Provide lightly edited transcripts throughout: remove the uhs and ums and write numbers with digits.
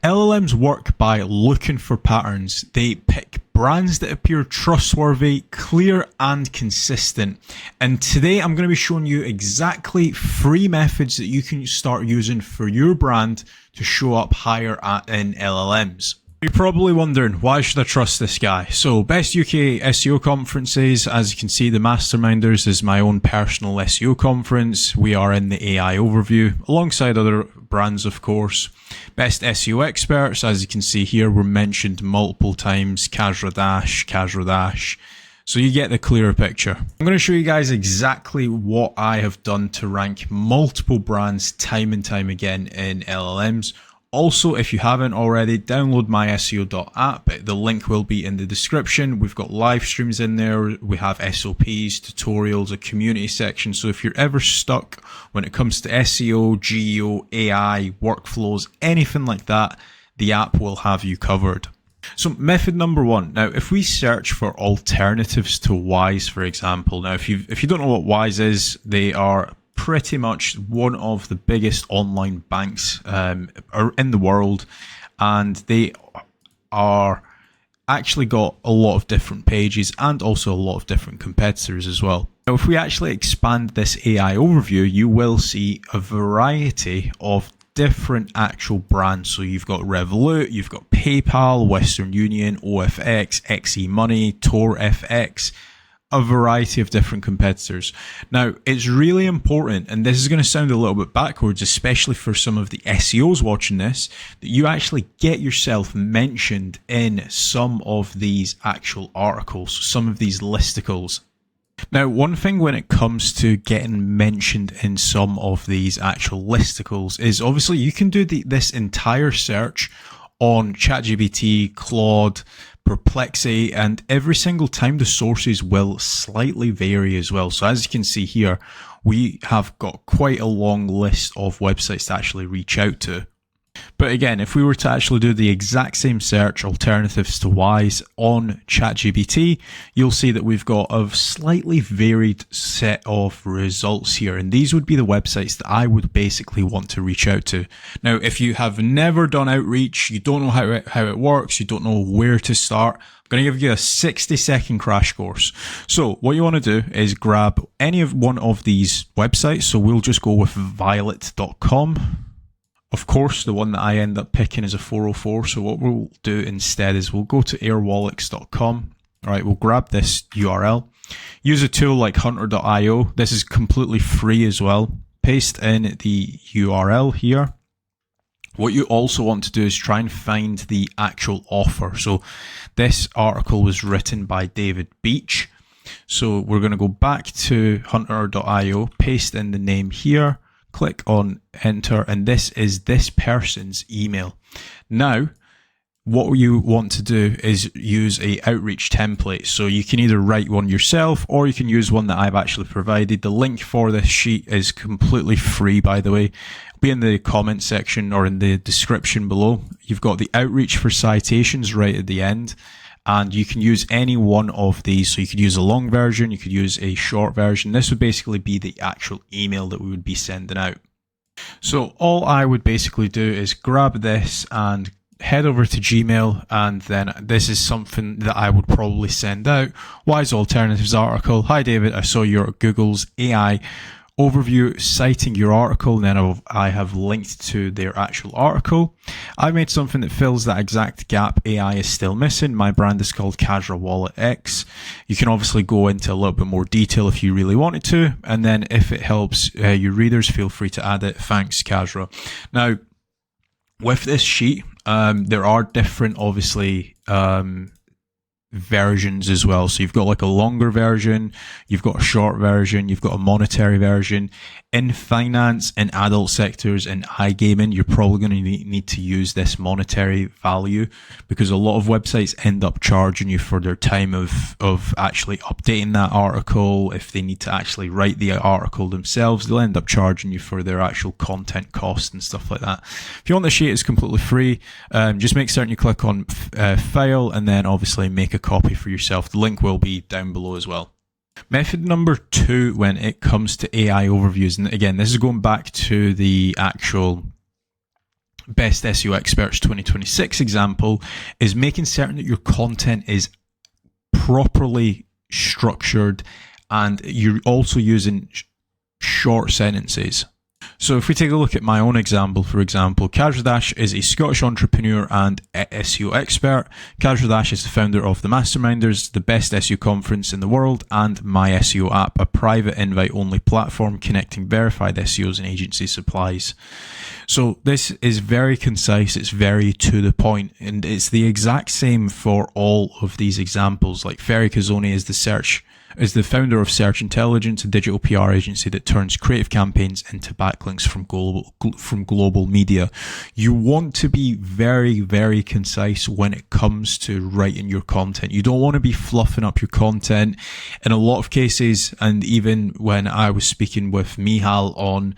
LLMs work by looking for patterns. They pick brands that appear trustworthy, clear, and consistent. And today I'm going to be showing you exactly 3 methods that you can start using for your brand to show up higher in LLMs. You're probably wondering, why should I trust this guy? So, best UK SEO conferences. As you can see, the Masterminders is my own personal SEO conference. We are in the AI overview, alongside other brands, of course. Best SEO experts, as you can see here, were mentioned multiple times. Kasra. So you get the clearer picture. I'm going to show you guys exactly what I have done to rank multiple brands time and time again in LLMs. Also, if you haven't already, download myseo.app. The link will be in the description. We've got live streams in there. We have SOPs, tutorials, a community section. So if you're ever stuck when it comes to SEO, GEO, AI, workflows, anything like that, the app will have you covered. So method number 1. Now, if we search for alternatives to Wise, for example, now if you don't know what Wise is, they are pretty much one of the biggest online banks in the world, and they are actually got a lot of different pages and also a lot of different competitors as well. Now, if we actually expand this AI overview, you will see a variety of different actual brands. So you've got Revolut, you've got PayPal, Western Union, OFX, XE Money, TorFX, a variety of different competitors. Now, it's really important, and this is going to sound a little bit backwards, especially for some of the SEOs watching this, that you actually get yourself mentioned in some of these actual articles, some of these listicles. Now, one thing when it comes to getting mentioned in some of these actual listicles is obviously you can do this entire search on ChatGPT, Claude, Perplexity, and every single time the sources will slightly vary as well. So as you can see here, we have got quite a long list of websites to actually reach out to. But again, if we were to actually do the exact same search, alternatives to Wise, on ChatGPT, you'll see that we've got a slightly varied set of results here. And these would be the websites that I would basically want to reach out to. Now, if you have never done outreach, you don't know how it works, you don't know where to start, I'm going to give you a 60-second crash course. So what you want to do is grab any of one of these websites. So we'll just go with violet.com. Of course, the one that I end up picking is a 404. So what we'll do instead is we'll go to airwallets.com. All right, we'll grab this URL. Use a tool like hunter.io. This is completely free as well. Paste in the URL here. What you also want to do is try and find the actual offer. So this article was written by David Beach. So we're going to go back to hunter.io, paste in the name here. Click on enter, and this is this person's email. Now, what you want to do is use a outreach template. So you can either write one yourself or you can use one that I've actually provided. The link for this sheet is completely free, by the way. It'll be in the comment section or in the description below. You've got the outreach for citations right at the end. And you can use any one of these. So you could use a long version, you could use a short version. This would basically be the actual email that we would be sending out. So all I would basically do is grab this and head over to Gmail, and then this is something that I would probably send out. Wise Alternatives article. Hi David, I saw your Google's AI overview citing your article, and then I have linked to their actual article. I made something that fills that exact gap AI is still missing. My brand is called Kasra Wallet X. You can obviously go into a little bit more detail if you really wanted to, and then if it helps your readers, feel free to add it. Thanks, Kasra. Now, with this sheet, there are different, obviously, versions as well. So you've got like a longer version, you've got a short version, you've got a monetary version. In finance, in adult sectors, in iGaming, you're probably going to need to use this monetary value, because a lot of websites end up charging you for their time of actually updating that article. If they need to actually write the article themselves, they'll end up charging you for their actual content cost and stuff like that. If you want the sheet, it's completely free. Just make certain you click on file and then obviously make a copy for yourself. The link will be down below as well. Method number 2 when it comes to AI overviews, and again, this is going back to the actual Best SEO Experts 2026 example is making certain that your content is properly structured and you're also using short sentences. So if we take a look at my own example, for example, Kasra is a Scottish entrepreneur and SEO expert. Kasra is the founder of the Masterminders, the best SEO conference in the world, and My SEO app, a private invite-only platform connecting verified SEOs and agency supplies. So this is very concise, it's very to the point, and it's the exact same for all of these examples. Like Ferry Kazoni is the founder of Search Intelligence, a digital PR agency that turns creative campaigns into backlinks from global media. You want to be very, very concise when it comes to writing your content. You don't want to be fluffing up your content. In a lot of cases, and even when I was speaking with Mihal on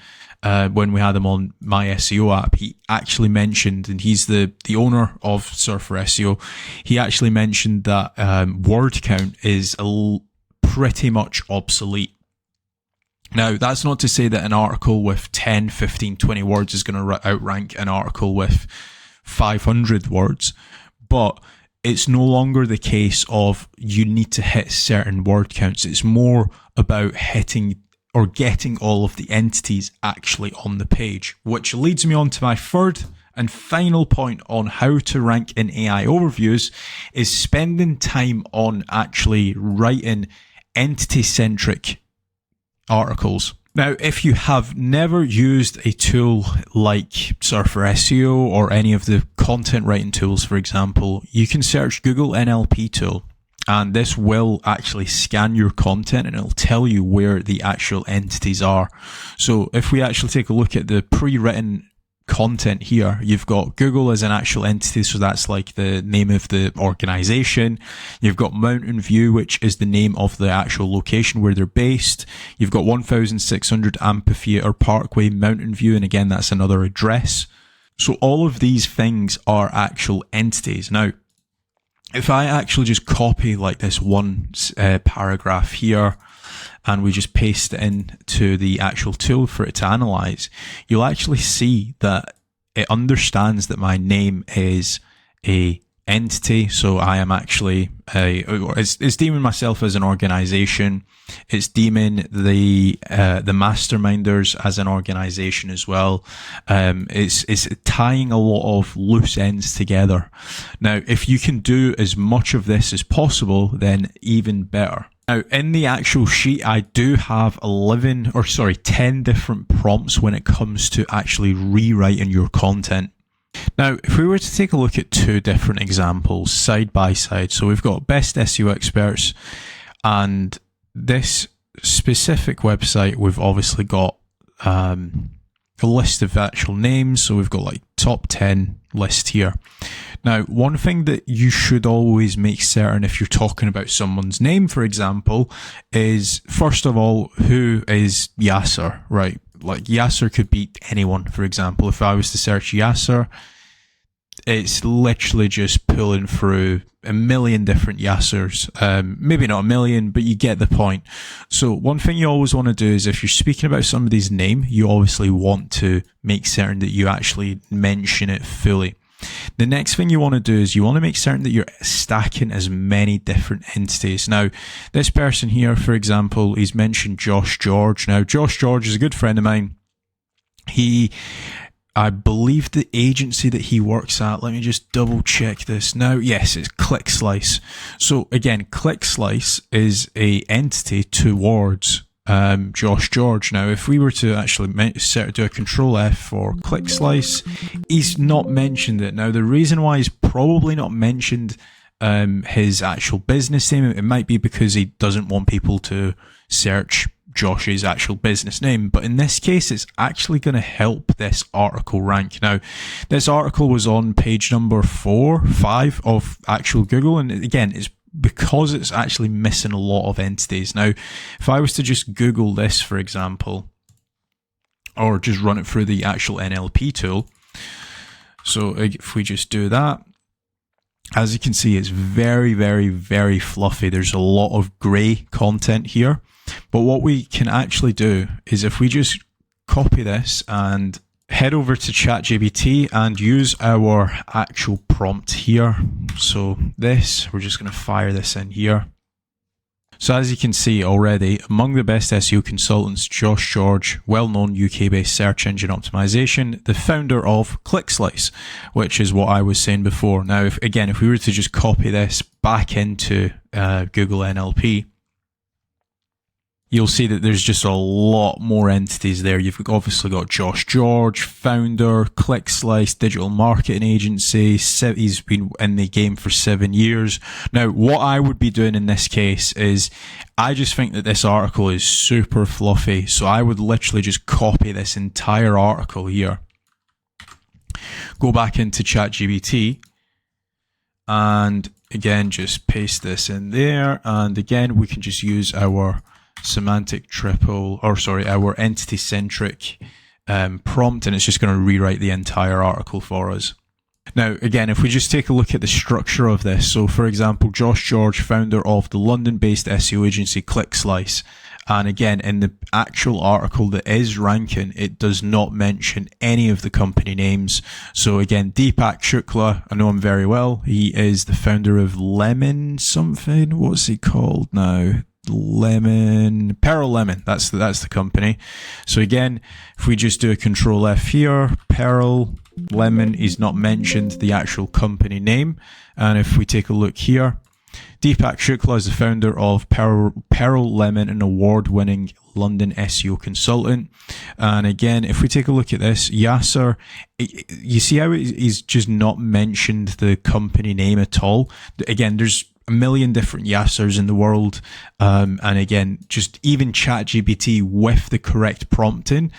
when we had him on My SEO app, he actually mentioned, and he's the owner of Surfer SEO, he actually mentioned that word count is pretty much obsolete. Now, that's not to say that an article with 10, 15, 20 words is going to outrank an article with 500 words, but it's no longer the case of you need to hit certain word counts. It's more about hitting or getting all of the entities actually on the page, which leads me on to my third and final point on how to rank in AI overviews is spending time on actually writing entity-centric articles. Now, if you have never used a tool like Surfer SEO or any of the content writing tools, for example, you can search Google NLP tool, and this will actually scan your content and it'll tell you where the actual entities are. So if we actually take a look at the pre-written content here, you've got Google as an actual entity, so that's like the name of the organization. You've got Mountain View, which is the name of the actual location where they're based. You've got 1600 Amphitheater Parkway, Mountain View, and again, that's another address. So all of these things are actual entities. Now, if I actually just copy like this one paragraph here, and we just paste it into the actual tool for it to analyze, you'll actually see that it understands that my name is a entity. So I am actually it's deeming myself as an organization. It's deeming the Masterminders as an organization as well. It's tying a lot of loose ends together. Now, if you can do as much of this as possible, then even better. Now, in the actual sheet, I do have 10 different prompts when it comes to actually rewriting your content. Now, if we were to take a look at two different examples side by side, so we've got Best SEO Experts and this specific website, we've obviously got a list of actual names. So we've got like top 10 list here. Now, one thing that you should always make certain if you're talking about someone's name, for example, is first of all, who is Yasser, right? Like Yasser could be anyone, for example. If I was to search Yasser, it's literally just pulling through a million different Yassers. Maybe not a million, but you get the point. So one thing you always want to do is if you're speaking about somebody's name, you obviously want to make certain that you actually mention it fully. The next thing you want to do is you want to make certain that you're stacking as many different entities. Now, this person here, for example, he's mentioned Josh George. Now, Josh George is a good friend of mine. I believe the agency that he works at, let me just double check this now. Yes, it's ClickSlice. So again, ClickSlice is a entity towards Josh George. Now, if we were to actually do a control F for ClickSlice, he's not mentioned it. Now, the reason why he's probably not mentioned his actual business name, it might be because he doesn't want people to search Josh's actual business name, but in this case it's actually going to help this article rank. Now, this article was on page number 5 of actual Google, and again, it's because it's actually missing a lot of entities. Now, if I was to just Google this, for example, or just run it through the actual NLP tool, so if we just do that, as you can see, it's very, very, very fluffy. There's a lot of grey content here. But what we can actually do is if we just copy this and head over to ChatGPT and use our actual prompt here. So this, we're just going to fire this in here. So as you can see already, among the best SEO consultants, Josh George, well-known UK-based search engine optimization, the founder of ClickSlice, which is what I was saying before. Now, if we were to just copy this back into Google NLP, you'll see that there's just a lot more entities there. You've obviously got Josh George, founder, ClickSlice, digital marketing agency. He's been in the game for 7 years. Now, what I would be doing in this case is I just think that this article is super fluffy. So I would literally just copy this entire article here. Go back into ChatGPT and again, just paste this in there. And again, we can just use our semantic our entity centric prompt, and it's just going to rewrite the entire article for us. Now, again, if we just take a look at the structure of this, so for example, Josh George, founder of the London-based SEO agency ClickSlice, and again, in the actual article that is ranking, it does not mention any of the company names. So again, Deepak Shukla, I know him very well. He is the founder of Lemon something. What's he called now? Pearl Lemon, that's the company. So again, if we just do a Control F here, Pearl Lemon is not mentioned the actual company name. And if we take a look here, Deepak Shukla is the founder of Pearl Lemon, an award-winning London SEO consultant. And again, if we take a look at this, Yasser, you see how he's just not mentioned the company name at all. Again, there's a million different Yassers in the world. And again, just even ChatGPT with the correct prompting,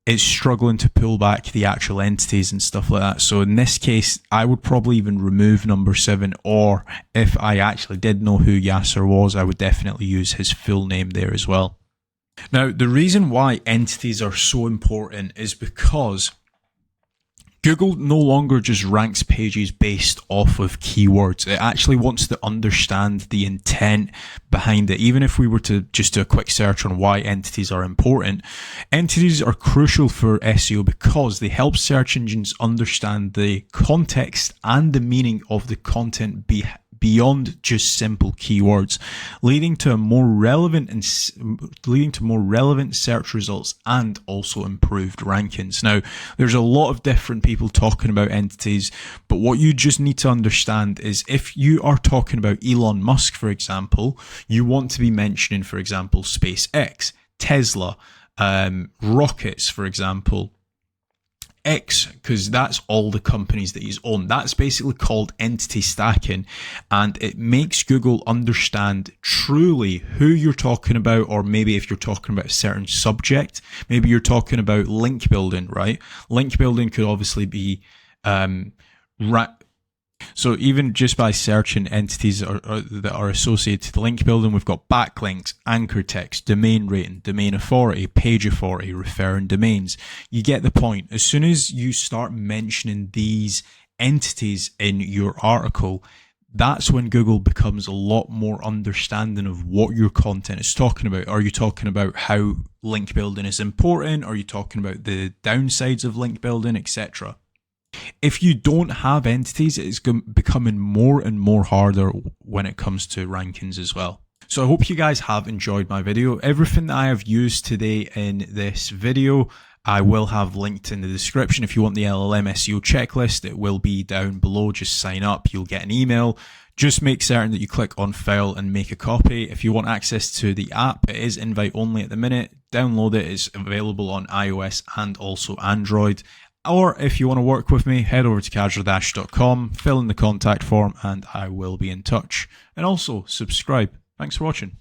it's struggling to pull back the actual entities and stuff like that. So in this case, I would probably even remove number 7, or if I actually did know who Yasser was, I would definitely use his full name there as well. Now, the reason why entities are so important is because Google no longer just ranks pages based off of keywords. It actually wants to understand the intent behind it. Even if we were to just do a quick search on why entities are important, entities are crucial for SEO because they help search engines understand the context and the meaning of the content beyond just simple keywords, leading to more relevant search results and also improved rankings. Now, there's a lot of different people talking about entities, but what you just need to understand is if you are talking about Elon Musk, for example, you want to be mentioning, for example, SpaceX, Tesla, rockets, for example, X, because that's all the companies that he's owned. That's basically called entity stacking, and it makes Google understand truly who you're talking about, or maybe if you're talking about a certain subject, maybe you're talking about link building, right? Link building could obviously be so even just by searching entities that are associated to link building, we've got backlinks, anchor text, domain rating, domain authority, page authority, referring domains. You get the point. As soon as you start mentioning these entities in your article, that's when Google becomes a lot more understanding of what your content is talking about. Are you talking about how link building is important? Are you talking about the downsides of link building, etc.? If you don't have entities, it's becoming more and more harder when it comes to rankings as well. So I hope you guys have enjoyed my video. Everything that I have used today in this video, I will have linked in the description. If you want the LLM SEO checklist, it will be down below. Just sign up. You'll get an email. Just make certain that you click on file and make a copy. If you want access to the app, it is invite only at the minute. Download it. It's available on iOS and also Android. Or if you want to work with me, head over to kasra-.com, fill in the contact form, and I will be in touch. And also subscribe. Thanks for watching.